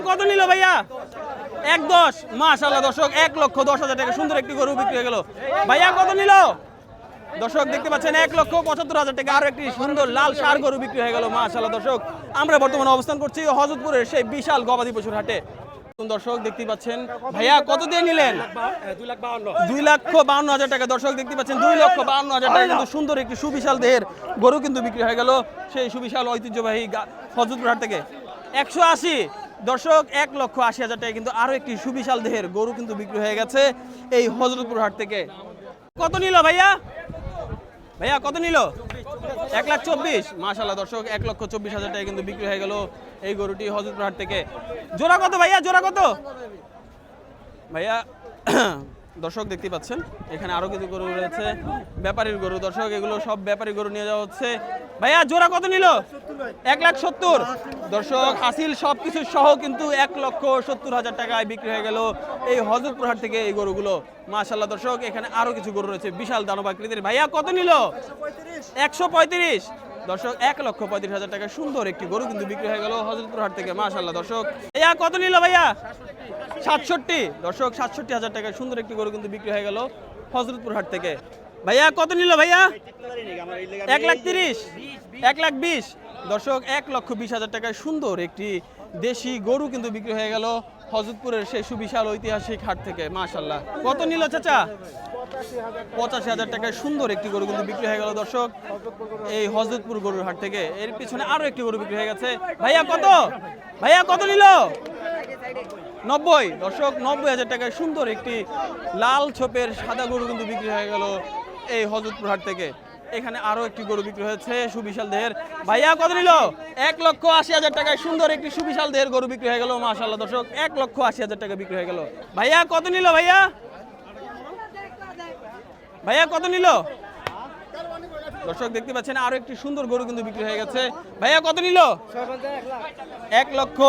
কত নিল ভাইয়া? 1.10। মাশাআল্লাহ দর্শক 1,10,000 টাকা সুন্দর একটি গরু বিক্রি হয়ে গেল। ভাইয়া কত নিল? দর্শক দেখতে পাচ্ছেন 1,75,000 টাকা আরো একটি সুন্দর লাল ষাঁড় গরু বিক্রি হয়ে গেল। মাশাআল্লাহ দর্শক আমরা বর্তমানে অবস্থান করছি হযরতপুরের সেই বিশাল গবাদি পশুর হাটে। দর্শক দেখতে পাচ্ছেন ভাইয়া কত দিয়ে নিলেন? 2,52,000 টাকা। দর্শক দেখতে পাচ্ছেন 2,52,000 টাকা কিন্তু সুন্দর একটি সুবিশাল দেহের গরু কিন্তু বিক্রি হয়ে গেল সেই সুবিশাল ঐতিহ্যবাহী হযরতপুর হাট থেকে। 180। দর্শক 1,80,000 টাকা কিন্তু আরো একটি সুবিশাল দেহের গরু কিন্তু বিক্রি হয়ে গেছে এই হযরতপুর হাট থেকে। কত নিল ভাইয়া? ভাইয়া কত নিল? 1,24,000। মাশাআল্লাহ দর্শক 1,24,000 টাকা কিন্তু বিক্রি হয়ে গেল এই গরুটি হযরতপুর হাট থেকে। জোড়া কত ভাইয়া? জোড়া কত ভাইয়া? দর্শক দেখতে পাচ্ছেন এখানে আরো কিছু গরু রয়েছে ব্যাপারীর গরু। দর্শক এগুলো সব ব্যাপারী গরু নিয়ে যাওয়া হচ্ছে। ভাইয়া জোড়া কত নিল? 1,70,000। দর্শক হাসিল সবকিছু সহ কিন্তু 1,70,000 টাকায় বিক্রি হয়ে গেল এই হযরতপুর হাট থেকে এই গরুগুলো। মাশাআল্লাহ দর্শক এখানে আরো কিছু গরু রয়েছে বিশাল দানব আকৃতির। ভাইয়া কত নিল? 135। দর্শক 1,35,000 টাকা সুন্দর একটি গরু কিন্তু বিক্রি হয়ে গেল হযরতপুর হাট থেকে। মাশাআল্লাহ দর্শক ভাইয়া কত নিল? ভাইয়া 67। দর্শক 67,000 টাকা সুন্দর একটি গরু কিন্তু বিক্রি হয়ে গেল হযরতপুর হাট থেকে। ভাইয়া কত নিল? ভাইয়া 1,30,000। 1,20,000। দর্শক 1,20,000 টাকায় সুন্দর একটি দেশি গরু কিন্তু বিক্রি হয়ে গেল হযরতপুরের সেই সুবিশাল ঐতিহাসিক হাট থেকে। মাশাআল্লাহ কত নিল চাচা? 85,000 টাকায় সুন্দর একটি গরু কিন্তু বিক্রি হয়ে গেল দর্শক এই হযরতপুর গরুর হাট থেকে। এর পিছনে আরো একটি গরু বিক্রি হয়ে গেছে। ভাইয়া কত? ভাইয়া কত নিল? 90। দর্শক 90,000 টাকায় সুন্দর একটি লাল ছোপের সাদা গরু কিন্তু বিক্রি হয়ে গেল এই হযরতপুর হাট থেকে। এখানে আরো একটি গরু বিক্রি হয়েছে সুবিশাল দেহের। ভাইয়া কত নিল? 1,80,000 টাকায় সুন্দর একটি সুবিশাল দেহের গরু বিক্রি হয়ে গেল। মাশাআল্লাহ দর্শক 1,80,000 টাকা বিক্রি হয়ে গেল। ভাইয়া কত নিল? ভাইয়া ভাইয়া কত নিল? দর্শক দেখতে পাচ্ছেন আরো একটি সুন্দর গরু কিন্তু বিক্রি হয়ে গেছে। ভাইয়া কত নিল? 1 লক্ষ।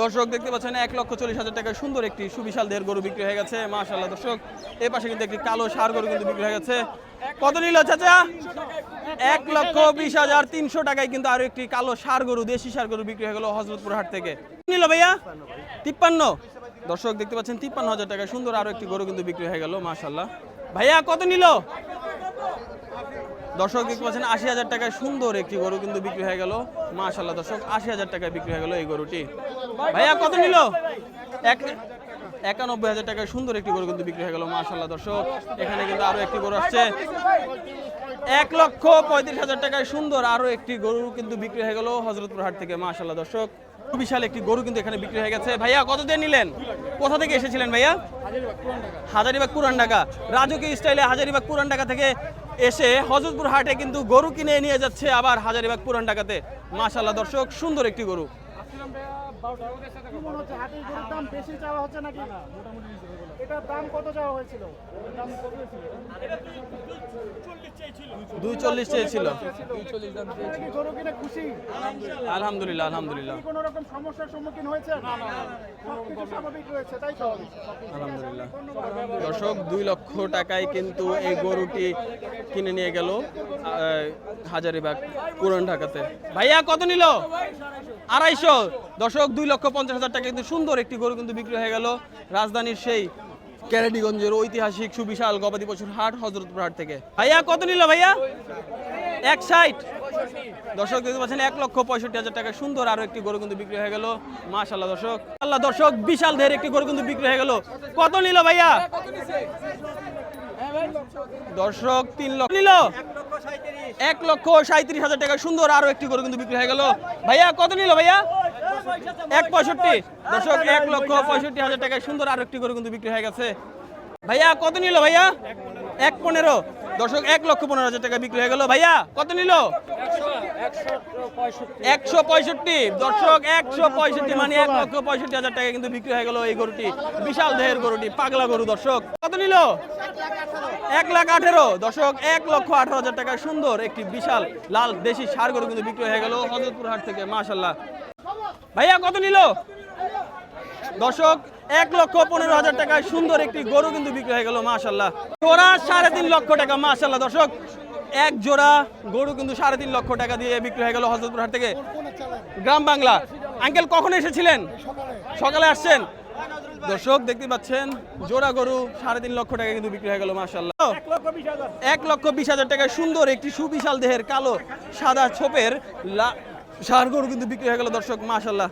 দর্শক দেখতে পাচ্ছেন 1,40,000 টাকায় সুন্দর একটি সুবিশাল দেহের গরু বিক্রি হয়ে গেছে। মাশাআল্লাহ দর্শক এই পাশে কিন্তু একটি কালো ষাঁড় গরু কিন্তু বিক্রি হয়ে গেছে। কত নিল চাচা? 1,20,300 টাকায় কিন্তু আরো একটি কালো ষাঁড় গরু দেশি ষাঁড় গরু বিক্রি হয়ে গেল হযরতপুর হাট থেকে। নিল ভাইয়া 53। দর্শক দেখতে পাচ্ছেন 53,000 টাকায় সুন্দর আরো একটি গরু কিন্তু বিক্রি হয়ে গেল। মাশাআল্লাহ ভাইয়া কত নিল? দর্শক দেখতে পাচ্ছেন 80,000 টাকায় সুন্দর একটি গরু কিন্তু বিক্রি হয়ে গেল। মাশাআল্লাহ দর্শক 80,000 টাকায় বিক্রি হয়ে গেল এই গরুটি। ভাইয়া কত নিল? 91,000 টাকায় সুন্দর একটি গরু কিন্তু বিক্রি হয়ে গেল। মাশাআল্লাহ দর্শক এখানে কিন্তু আরো একটি গরু আসছে 1,35,000 টাকায় সুন্দর আরো একটি গরু কিন্তু বিক্রি হয়ে গেল হযরতপুর হাট থেকে। মাশাআল্লাহ দর্শক বিশাল একটি গরু কিন্তু এখানে বিক্রি হয়ে গেছে। ভাইয়া কত দিয়ে নিলেন? কোথা থেকে এসেছিলেন ভাইয়া? হাজারীবাগ পুরান ঢাকা। রাজকীয় স্টাইলে হাজারীবাগ পুরান ঢাকা থেকে এসে হযরতপুর হাটে কিন্তু গরু কিনে নিয়ে যাচ্ছে আবার হাজারীবাগ পুরান ঢাকাতে। মাশাআল্লাহ দর্শক সুন্দর একটি গরু। $240 চেয়েছিল। আলহামদুলিল্লাহ আলহামদুলিল্লাহ আলহামদুলিল্লাহ। দর্শক 2 লক্ষ টাকায় কিন্তু এই গরুটি কিনে নিয়ে গেল হাজারীবাগ পুরান ঢাকাতে। ভাইয়া কত নিল? 250। দর্শক 2,50,000 টাকা কিন্তু সুন্দর একটি গরু কিন্তু বিক্রি হয়ে গেল রাজধানীর সেই ক্যারানীগঞ্জের ঐতিহাসিক সুবিশাল গবাদি পশুর হাট হযরতপুর হাট থেকে। ভাইয়া কত নিল? ভাইয়া 160। দর্শক দেখতে পাচ্ছেন 1,65,000 টাকা সুন্দর আরো একটি গরু কিন্তু বিক্রি হয়ে গেল। মাশাআল্লাহ দর্শক আল্লাহ দর্শক বিশাল দেহের একটি গরু কিন্তু বিক্রি হয়ে গেল। কত নিল ভাইয়া? দর্শক 3 লক্ষ নিল। 1,37,000 টাকা সুন্দর আরো একটি গরু কিন্তু বিক্রি হয়ে গেল। ভাইয়া কত নিল? ভাইয়া 1,65। দর্শক 1,65,000 টাকায় সুন্দর আরো একটি গরু কিন্তু বিক্রি হয়ে গেছে। ভাইয়া কত নিল? ভাইয়া 1,15। দর্শক 1,15,000 টাকা বিক্রি হয়ে গেল। ভাইয়া কত নিল? 165। দর্শক 165 মানে 1,65,000 টাকা কিন্তু বিক্রি হয়ে গেল এই গরুটি বিশাল দেহের গরুটি পাগলা গরু। দর্শক কত নিল? 1,18,000। দর্শক 1,18,000 টাকা সুন্দর একটি বিশাল লাল দেশি ষাঁড় গরু কিন্তু বিক্রি হয়ে গেল হযরতপুর হাট থেকে। মাশাআল্লাহ ভাইয়া কত নিল? দর্শক 1,15,000 টাকায় সুন্দর একটি গরু কিন্তু বিক্রি হয়ে গেল। মাশাআল্লাহ জোড়া 3.5 লক্ষ টাকা। মাশাআল্লাহ দর্শক এক জোড়া গরু কিন্তু 3.5 লক্ষ টাকা দিয়ে বিক্রি হয়ে গেল হযরতপুর হাট থেকে। গ্রাম বাংলা আঙ্কেল কখন এসেছিলেন? সকালে আসছেন। দর্শক দেখতে পাচ্ছেন জোড়া গরু 3.5 লক্ষ টাকা কিন্তু বিক্রি হয়ে গেল মাশাআল্লাহ। 1,20,000 টাকায় সুন্দর একটি সুবিশাল দেহের কালো সাদা ছোপের ষাঁড় গরু কিন্তু বিক্রি হয়ে গেল দর্শক মাশাআল্লাহ।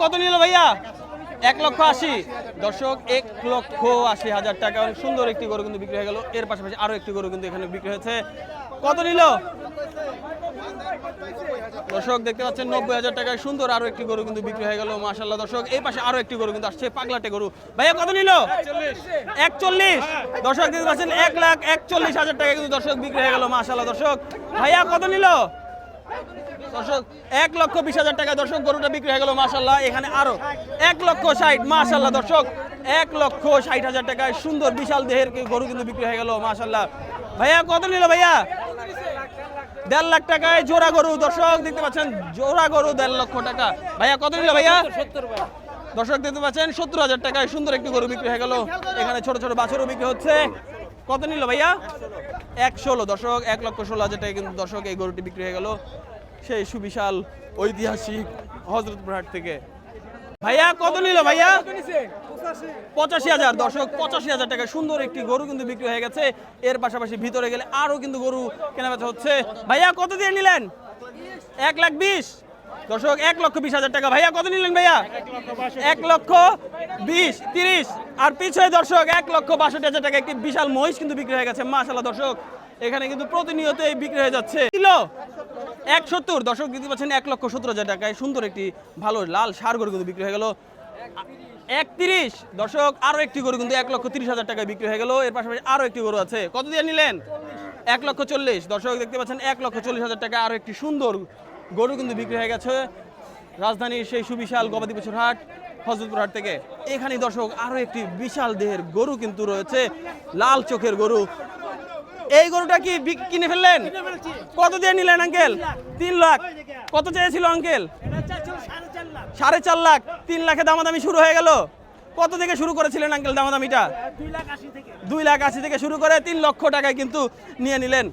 কত নিল ভাইয়া? 1,80,000। দর্শক 1,80,000 টাকা সুন্দর একটি গরু কিন্তু বিক্রি হয়ে গেল। এর পাশাপাশি আরো একটি গরু কিন্তু এখানে বিক্রি হয়েছে। কত নিল? দর্শক দেখতে পাচ্ছেন 90,000 টাকায় সুন্দর আরো একটি গরু কিন্তু বিক্রি হয়ে গেল মাশাআল্লাহ। দর্শক এই পাশে আরো একটি গরু কিন্তু আসছে, পাগলাটে গরু। ভাইয়া কত নিল? 41। দর্শক দেখতে পাচ্ছেন 1,41,000 টাকা কিন্তু দর্শক বিক্রি হয়ে গেল মাশাআল্লাহ। দর্শক ভাইয়া কত নিল? দর্শক 1,20,000 টাকা দর্শক গরুটা বিক্রি হয়ে গেল মাশাআল্লাহ। এখানে আরো 1,60,000 মাশাআল্লাহ। দর্শক 1,60,000 টাকায় সুন্দর বিশাল দেহের গরু কিন্তু বিক্রি হয়ে গেল মাশাআল্লাহ। ভাইয়া কত নিল ভাইয়া? 1.5 লাখ টাকায় জোড়া গরু। দর্শক দেখতে পাচ্ছেন জোড়া গরু 1.5 লক্ষ টাকা। ভাইয়া কত নিল ভাইয়া? দর্শক দেখতে পাচ্ছেন 70,000 টাকায় সুন্দর একটি গরু বিক্রি হয়ে গেল। এখানে ছোট ছোট বাছুরও বিক্রি হচ্ছে। কত নিল ভাইয়া? 1.16। দর্শক 1,16,000 টাকা কিন্তু দর্শক এই গরুটি বিক্রি হয়ে গেল সেই সুবিশাল ঐতিহাসিক হযরতপুর হাট থেকে। ভাইয়া কত নিল ভাইয়া? 85,000। দর্শক 85,000 টাকা সুন্দর একটি গরু কিন্তু বিক্রি হয়ে গেছে। এর পাশাপাশি ভিতরে গেলে আরো কিন্তু গরু কেনাবেচা হচ্ছে। ভাইয়া কত দিয়ে নিলেন? 1,20,000। দর্শক 1,20,000 টাকা। ভাইয়া কত নিলেন ভাইয়া? 1,20,000, 30 আর পিছনে দর্শক 1,62,000 টাকা একটি বিশাল মহিষ কিন্তু বিক্রি হয়ে গেছে মাশাআল্লাহ। দর্শক এখানে কিন্তু প্রতিনিয়ত বিক্রি হয়ে যাচ্ছে। কিলো 170। দর্শক দেখতে পাচ্ছেন 1,70,000 টাকায় সুন্দর একটি ভালো লাল ষাঁড় গরু কিন্তু বিক্রি হয়ে গেল 31। দর্শক আরো একটি গরু কিন্তু 1,30,000 টাকায় বিক্রি হয়ে গেল। এর পাশাপাশি আরো একটি গরু আছে। কত দিয়ে নিলেন? 1,40,000। দর্শক দেখতে পাচ্ছেন 1,40,000 টাকা আরো একটি সুন্দর গরু কিন্তু বিক্রি হয়ে গেছে রাজধানীর সেই সুবিশাল গবাদি পশুর হাট হযরতপুর হাট থেকে। এখানে দর্শক আরো একটি বিশাল দেহের গরু কিন্তু রয়েছে, লাল চোখের গরু। এই গরুটা কি কিনে ফেললেন? কত দিয়ে নিলেন আঙ্কেল? 3 লাখ। কত চেয়েছিল আঙ্কেল? 4.5 লাখ। 3 লাখে দামাদামি শুরু হয়ে গেল। কত থেকে শুরু করেছিলেন আঙ্কেল দামাদামিটা? 2,80,000 থেকে শুরু করে 3 লক্ষ টাকায় কিন্তু নিয়ে নিলেন।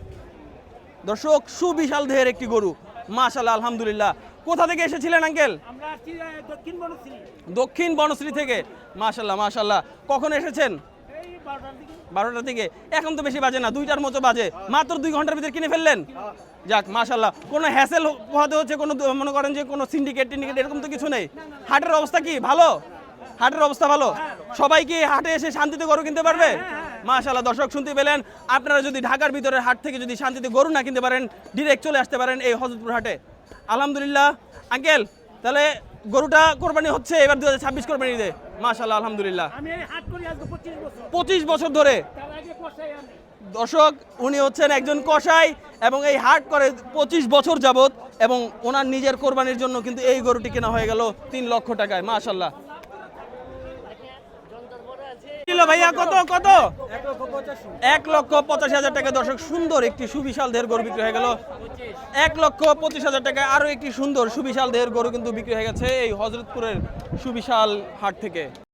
দর্শক সুবিশাল দেহের একটি গরু মাশাআল্লাহ আলহামদুলিল্লাহ। কোথা থেকে এসেছিলেন আঙ্কেল? দক্ষিণ বনশ্রী থেকে। মাশাআল্লাহ মাশাআল্লাহ। কখন এসেছেন? 12টা থেকে। এখন তো বেশি বাজে না, 2টার মতো বাজে। মাত্র 2 ঘন্টার ভিতরে কিনে ফেললেন। যাক মাশাআল্লাহ। কোনো হ্যাসেল হতে হচ্ছে, কোনো মনে করেন যে কোনো সিন্ডিকেট এরকম তো কিছু নেই। হাটের অবস্থা কি ভালো? হাটের অবস্থা ভালো। সবাই কি হাটে এসে শান্তিতে গরু কিনতে পারবে? মাশাআল্লাহ। দর্শক শুনতে পেলেন, আপনারা যদি ঢাকার ভিতরের হাট থেকে যদি শান্তিতে গরু না কিনতে পারেন, ডিরেক্ট চলে আসতে পারেন এই হযরতপুর হাটে। আলহামদুলিল্লাহ আঙ্কেল, তাহলে গরুটা কোরবানি হচ্ছে এবার 2026 কোরবানি ঈদে। মাশাআল্লাহ আলহামদুলিল্লাহ। আমি এই হাট করি আজকে 25 বছর ধরে। তার আগে কষাই আমি। দর্শক উনি হচ্ছেন একজন কসাই এবং এই হাট করে 25 বছর যাবত এবং ওনার নিজের কোরবানির জন্য কিন্তু এই গরুটি কেনা হয়ে গেল 3 লক্ষ টাকায় মাশাআল্লাহ। ভাইয়া কত কত? 1,85,000 টাকা। দর্শক সুন্দর একটি সুবিশাল দেহের গরু বিক্রি হয়ে গেল 1,25,000 টাকায়। আরো একটি সুন্দর সুবিশাল দেহের গরু কিন্তু বিক্রি হয়ে গেছে এই হযরতপুরের সুবিশাল হাট থেকে।